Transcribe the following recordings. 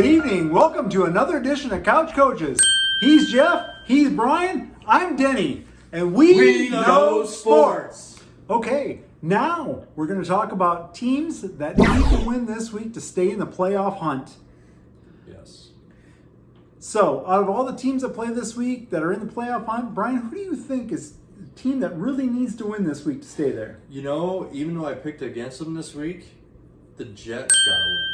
Good evening. Welcome to another edition of Couch Coaches. He's Jeff. He's Brian. I'm Denny. And we know sports. Okay, now we're going to talk about teams that need to win this week to stay in the playoff hunt. Yes. So, out of all the teams that play this week that are in the playoff hunt, Brian, who do you think is the team that really needs to win this week to stay there? You know, even though I picked against them this week, the Jets got to win.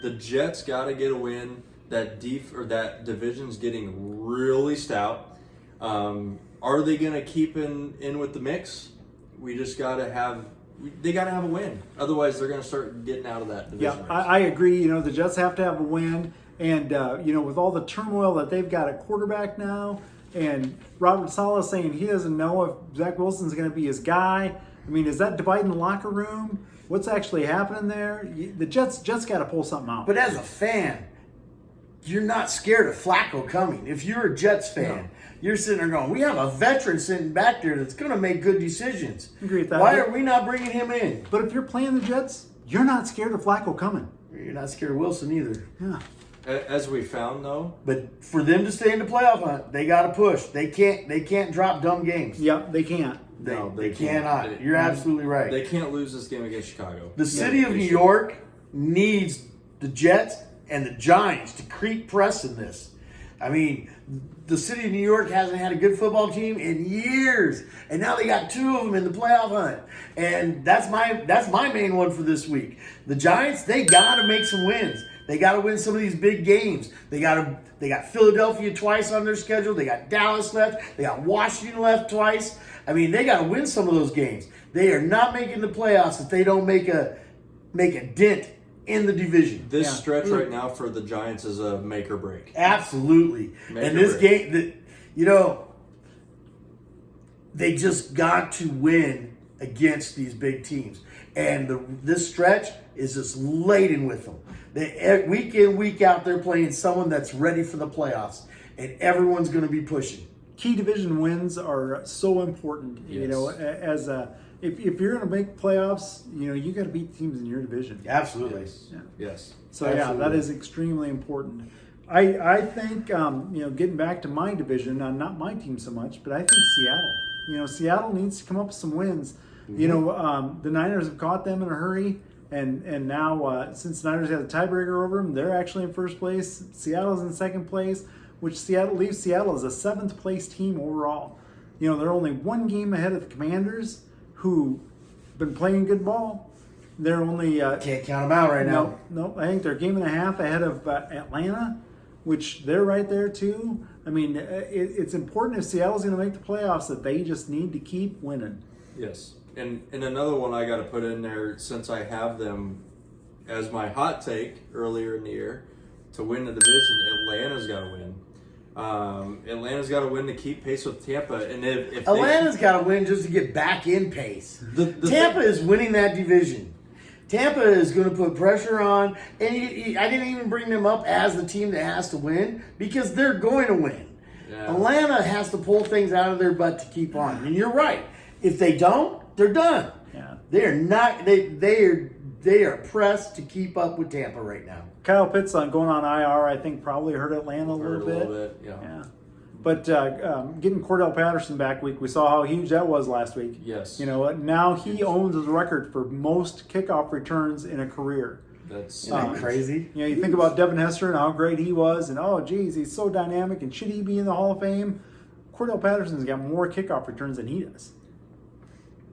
The Jets got to get a win. That division's getting really stout. Are they going to keep in with the mix? We just got to have. They got to have a win. Otherwise, they're going to start getting out of that division. Yeah, I agree. You know, the Jets have to have a win. And, with all the turmoil that they've got at quarterback now, and Robert Saleh saying he doesn't know if Zach Wilson's going to be his guy. I mean, is that dividing the locker room? What's actually happening there? The Jets got to pull something out. But as a fan, you're not scared of Flacco coming. If you're a Jets fan, you're sitting there going, we have a veteran sitting back there that's going to make good decisions. Agree with that. Why are we not bringing him in? But if you're playing the Jets, you're not scared of Flacco coming. You're not scared of Wilson either. Yeah. As we found, though. But for them to stay in the playoff hunt, they got to push. They can't drop dumb games. Yep, they can't. They cannot. You're absolutely right. They can't lose this game against Chicago. The city of New York needs the Jets and the Giants to creep press in this. I mean, the city of New York hasn't had a good football team in years, and now they got two of them in the playoff hunt. And that's my main one for this week. The Giants, they got to make some wins. They got to win some of these big games. They got Philadelphia twice on their schedule. They got Dallas left. They got Washington left twice. I mean, they got to win some of those games. They are not making the playoffs if they don't make a dent in the division. This stretch right now for the Giants is a make or break. Absolutely. And this game, they just got to win against these big teams. And this stretch is just laden with them. Week in, week out, they're playing someone that's ready for the playoffs. And everyone's going to be pushing. Key division wins are so important. Yes. You know, if you're going to make playoffs, you got to beat teams in your division. Absolutely. Yes. Yeah. Yes. So Absolutely. that is extremely important. I think getting back to my division, not my team so much, but I think Seattle. Seattle needs to come up with some wins. Mm-hmm. The Niners have caught them in a hurry, and now since the Niners have the tiebreaker over them, they're actually in first place. Seattle's in second place, which leaves Seattle as a seventh place team overall. They're only one game ahead of the Commanders, who been playing good ball. They're only can't count them out right now. No, I think they're a game and a half ahead of Atlanta, which they're right there too. I mean, it's important if Seattle's going to make the playoffs that they just need to keep winning. Yes. And another one I got to put in there, since I have them as my hot take earlier in the year, to win the division, Atlanta's got to win. Atlanta's got to win to keep pace with Tampa, and if Atlanta's got to win just to get back in pace. Tampa is winning that division. Tampa is going to put pressure on, and I didn't even bring them up as the team that has to win because they're going to win. Yeah. Atlanta has to pull things out of their butt to keep on, and you're right. If they don't, they're done. Yeah. They are not. They are pressed to keep up with Tampa right now. Kyle Pitts going on IR, I think probably hurt Atlanta a little bit. Yeah. But getting Cordell Patterson back we saw how huge that was last week. Yes. Now he owns the record for most kickoff returns in a career. Isn't that crazy? You think about Devin Hester and how great he was, and he's so dynamic, and should he be in the Hall of Fame? Cordell Patterson's got more kickoff returns than he does.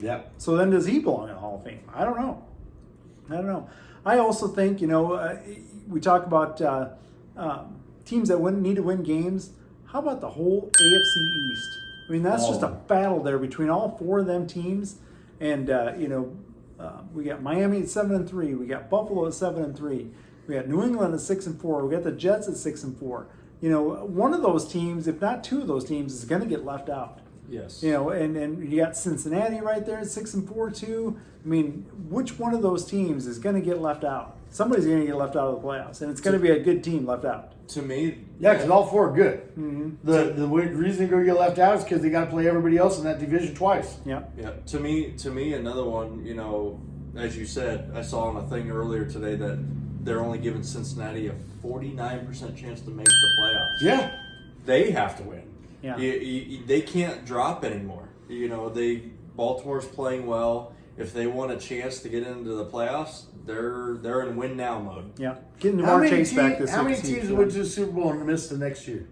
Yep. So then does he belong in the Hall of Fame? I don't know. I also think, we talk about teams that need to win games. How about the whole AFC East? I mean, that's just a battle there between all four of them teams. And, we got Miami at 7-3. We got Buffalo at 7-3. We got New England at 6-4. We got the Jets at 6-4. One of those teams, if not two of those teams, is going to get left out. Yes. And you got Cincinnati right there at 6-4 too. I mean, which one of those teams is going to get left out? Somebody's going to get left out of the playoffs, and it's going to be a good team left out. To me, yeah, because all four are good. Mm-hmm. The reason they're going to get left out is because they got to play everybody else in that division twice. Yeah. Yeah. To me, another one. As you said, I saw on a thing earlier today that they're only giving Cincinnati a 49% chance to make the playoffs. Yeah. They have to win. Yeah. They can't drop anymore. Baltimore's playing well. If they want a chance to get into the playoffs, they're in win now mode. Yeah. Getting Jamar Chase back this How many week. teams went to the Super Bowl and missed the next year?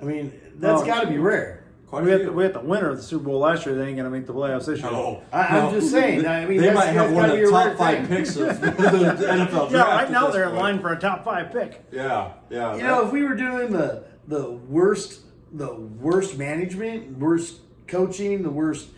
I mean, that's got to be rare. Quite We a had, few. we had the winner of the Super Bowl last year. They ain't going to make the playoffs this year. No, I'm just saying. I mean, they that's- might have that's one gotta of be the a top rare 5 thing. picks of the NFL draft. Yeah, right at now this they're in point. line for a top 5 pick. Yeah. You know, if we were doing the worst management, worst coaching, the worst,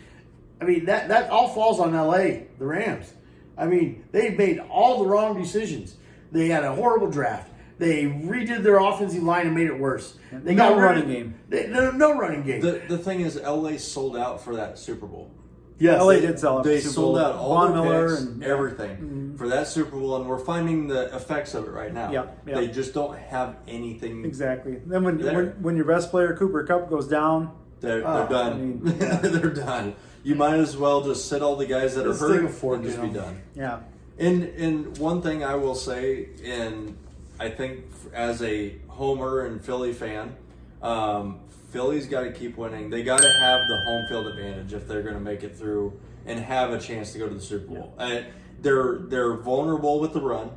I mean that all falls on LA, the Rams. I mean, they've made all the wrong decisions. They had a horrible draft. They redid their offensive line and made it worse. They No got rid running of- game. No running game. The thing is, LA sold out for that Super Bowl. Yes, LA did sell out. They the Super sold Bowl. out all Von their Miller picks, and everything for that Super Bowl, and we're finding the effects of it right now. Yeah, yeah. They just don't have anything. Exactly. Then when, There. when your best player Cooper Kupp goes down, They're I done. mean, yeah. They're done. You might as well just sit all the guys that Let's are take hurt a fork, and just you be know. done. yeah, And one thing I will say, and I think as a Homer and Philly fan, Philly's got to keep winning. They got to have the home field advantage if they're going to make it through and have a chance to go to the Super Bowl. They're vulnerable with the run,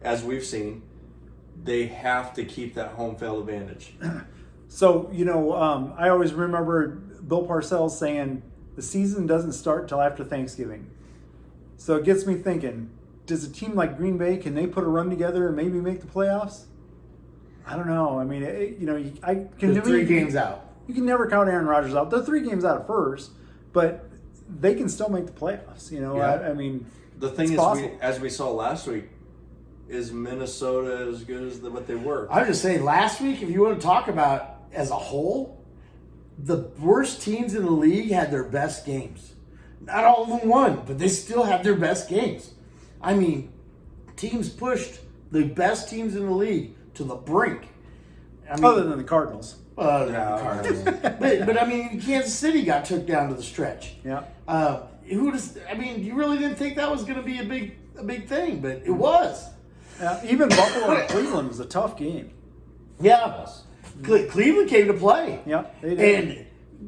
as we've seen. They have to keep that home field advantage. So, I always remember Bill Parcells saying the season doesn't start until after Thanksgiving. So it gets me thinking, does a team like Green Bay, can they put a run together and maybe make the playoffs? I don't know. I mean, I can They're 3 games out. You can never count Aaron Rodgers out. They're 3 games out at first, but they can still make the playoffs. Yeah. I mean, The thing it's is, possible. as we saw last week, is Minnesota as good as what they were? I'm just saying, last week, if you want to talk about as a whole, the worst teams in the league had their best games. Not all of them won, but they still had their best games. I mean, teams pushed the best teams in the league to the brink. I mean, other than the Cardinals. the Yeah. Cardinals. but I mean, Kansas City got took down to the stretch. Yeah. You really didn't think that was going to be a big thing, but it was. Even Buffalo and Cleveland was a tough game. Yeah. Cleveland came to play. Yeah, they did. And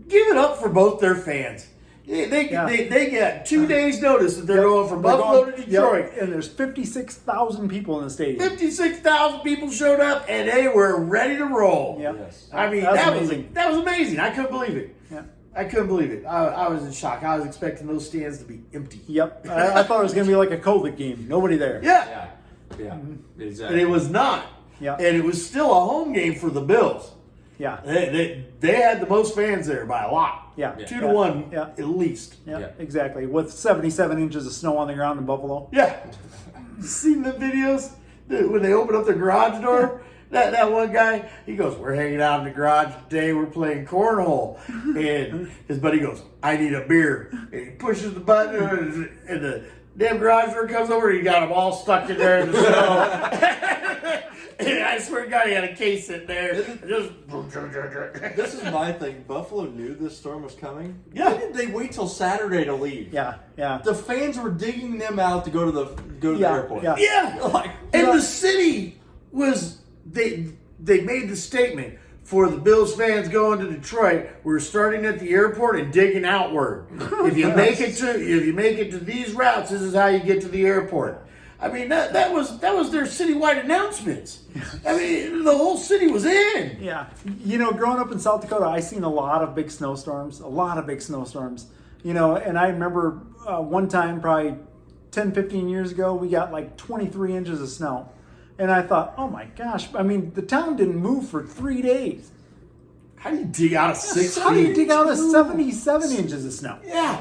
give it up for both their fans. They got 2 days notice that they're going from Buffalo to Detroit. Yep, and there's 56,000 people in the stadium. 56,000 people showed up and they were ready to roll. Yeah. Yes. I mean, That's that amazing. was amazing. I couldn't believe it. Yeah. I couldn't believe it. I was in shock. I was expecting those stands to be empty. Yep. I thought it was going to be like a COVID game. Nobody there. Yeah. Yeah, And exactly. it was not. Yeah. And it was still a home game for the Bills. Yeah. They had the most fans there by a lot. Yeah. 2 to 1 Yeah. at least. Yeah, Yeah. exactly. With 77 inches of snow on the ground in Buffalo. Yeah. You seen the videos when they open up their garage door? That one guy, he goes, "We're hanging out in the garage today. We're playing cornhole." And his buddy goes, "I need a beer." And he pushes the button, and the damn garage door comes over, and he got them all stuck in there in the snow. And I swear to God, he had a case in there. Just This is my thing. Buffalo knew this storm was coming. Yeah. Why did they wait till Saturday to leave? Yeah, yeah. The fans were digging them out to go to the Yeah, airport. yeah. Yeah. Like, And the city was they made the statement for the Bills fans going to Detroit. We're starting at the airport and digging outward. If you make it to these routes, this is how you get to the airport. I mean that was their citywide announcements. I mean the whole city was in. Yeah. Growing up in South Dakota, I seen a lot of big snowstorms. And I remember one time, probably 10, 15 years ago, we got like 23 inches of snow. And I thought, oh my gosh, I mean, the town didn't move for 3 days. How do you dig out of 6 How do you feet? dig out of 77 inches of snow? Yeah.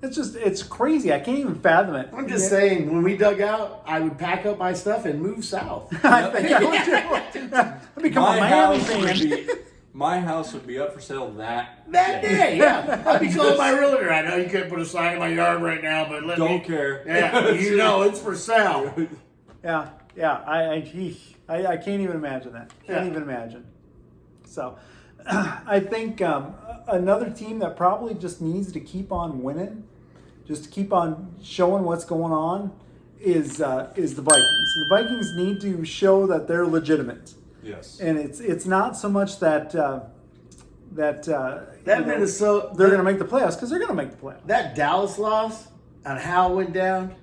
It's crazy. I can't even fathom it. I'm just saying, when we dug out, I would pack up my stuff and move south. I think I would too. I'd become a Miami fan. My house would be up for sale that Day, yeah. I'd be calling my realtor. I know you can't put a sign in my yard right now, but let me. Don't care. Yeah, it's for sale. Yeah. I can't even imagine that. Can't Yeah. even imagine. So, I think another team that probably just needs to keep on winning, just to keep on showing what's going on, is the Vikings. The Vikings need to show that they're legitimate, Yes. and it's not so much that Minnesota, they're going to make the playoffs, because they're going to make the playoffs. that Dallas loss on how it went down,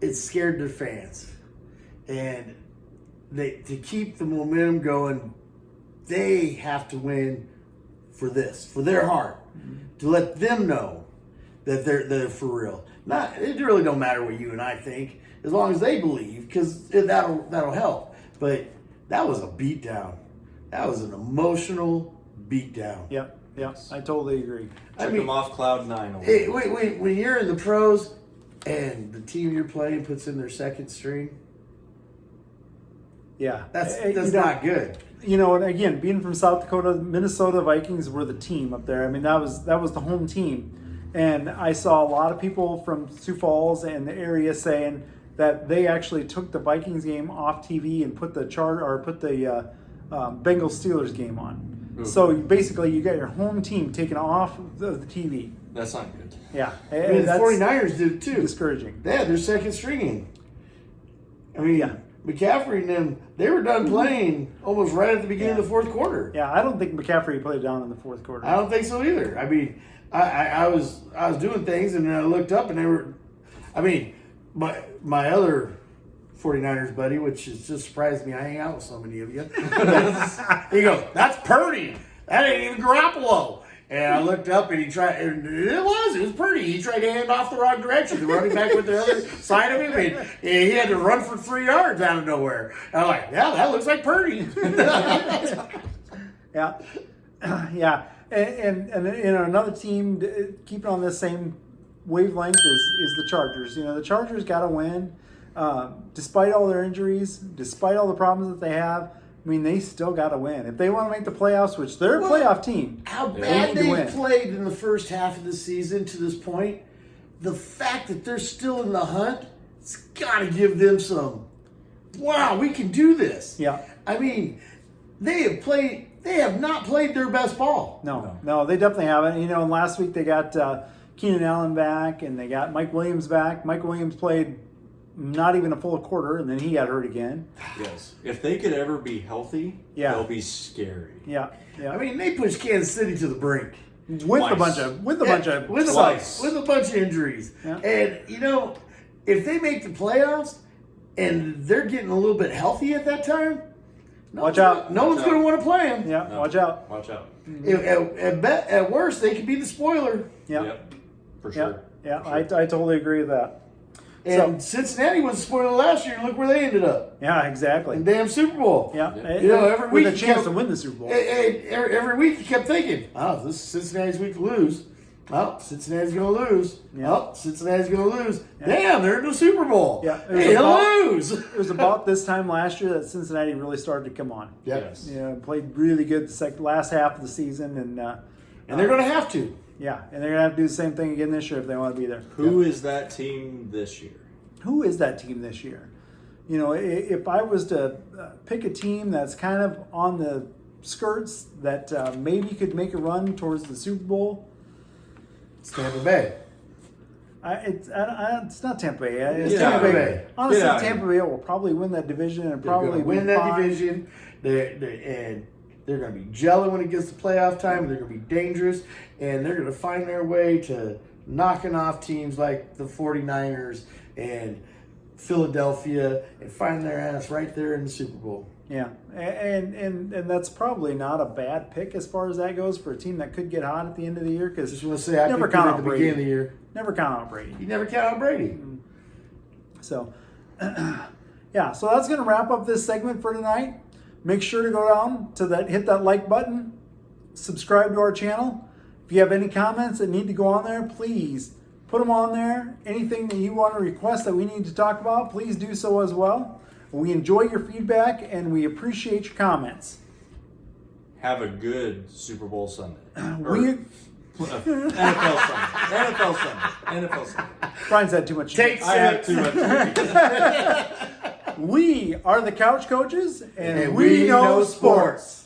it scared their fans, and to keep the momentum going, they have to win for their heart, to let them know that they're for real. It really don't matter what you and I think, as long as they believe, because that'll help. But that was a beatdown. That was an emotional beatdown. Yep, I totally agree. Took them off cloud 9. When you're in the pros and the team you're playing puts in their second string, Yeah, that's You know, not good. You know, and again, being from South Dakota, Minnesota Vikings were the team up there. I mean, that was the home team, and I saw a lot of people from Sioux Falls and the area saying that they actually took the Vikings game off TV and put the Bengals Steelers game on. Ooh. So basically, you got your home team taken off the TV. That's not good. Yeah, I mean, the that's 49ers did it too. discouraging. They had their second string in. I mean, Yeah. McCaffrey and them, they were done playing almost right at the beginning of the fourth quarter. Yeah, I don't think McCaffrey played down in the fourth quarter. I don't think so either. I mean, I was doing things and then I looked up and they were, I mean, my other 49ers buddy, which has just surprised me. I hang out with so many of you. He goes, "That's Purdy. That ain't even Garoppolo." And I looked up and it was Purdy. He tried to hand off the wrong direction. The running back went the other side of him, and he had to run for 3 yards out of nowhere. And I'm like, yeah, that looks like Purdy. Yeah, yeah, and you know, another team keeping on this same wavelength is the Chargers. You know, the Chargers got to win, despite all their injuries, despite all the problems that they have. I mean, they still got to win if they want to make the playoffs, which they're a playoff team. How They bad need to they win. played in the first half of the season to this point, the fact that they're still in the hunt, it's got to give them some, wow, we can do this. Yeah. I mean, they have not played their best ball. No, they definitely haven't. You know, and last week they got Keenan Allen back, and they got Mike Williams back. Mike Williams played not even a full quarter, and then he got hurt again. Yes. If they could ever be healthy, Yeah. they'll be scary. Yeah. I mean, they pushed Kansas City to the brink. With a bunch of Twice. with a bunch of injuries. Yeah. And you know, if they make the playoffs and they're getting a little bit healthy at that time, Watch out. No one's going to want to play them. Yeah, No. watch out. Watch out. At worst, they could be the spoiler. Yeah. Yep. For Yeah, sure. yeah, I totally agree with that. And Cincinnati was a spoiler last year. Look where they ended up. Yeah, exactly. In the damn Super Bowl. Yeah, You know, every week with a you chance kept- to win the Super Bowl. Every week you kept thinking, oh, this is Cincinnati's week to lose. Oh, Cincinnati's going to lose. Yeah. Oh, Cincinnati's going to lose. Damn, they're in the Super Bowl. Yeah, it was They'll about- lose. It was about this time last year that Cincinnati really started to come on. Yes. You know, played really good the last half of the season, and And they're going to have to. yeah, and they're gonna have to do the same thing again this year if they want to be there. Who is that team this year? Who is that team this year? You know, if I was to pick a team that's kind of on the skirts that maybe could make a run towards the Super Bowl, It's Tampa Bay. it's not Tampa Bay. It's It's Tampa Tampa Bay. Bay. Honestly, Get out of Tampa Bay will probably win that division and They're going probably to win be that fine. division. And they're going to be gelling when it gets to playoff time. They're going to be dangerous. And they're going to find their way to knocking off teams like the 49ers and Philadelphia and finding their ass right there in the Super Bowl. Yeah, and that's probably not a bad pick as far as that goes for a team that could get hot at the end of the year, because Just want to say, I never picked count them on at the Brady. beginning of the year. Never count on Brady. You never count on Brady. So, yeah, so that's going to wrap up this segment for tonight. Make sure to go down to that, hit that like button, subscribe to our channel. If you have any comments that need to go on there, please put them on there. Anything that you want to request that we need to talk about, please do so as well. We enjoy your feedback and we appreciate your comments. Have a good Super Bowl Sunday. We NFL Sunday. NFL Sunday. Brian's had too much. Take I have too much. We are the Couch Coaches, and And we know know sports.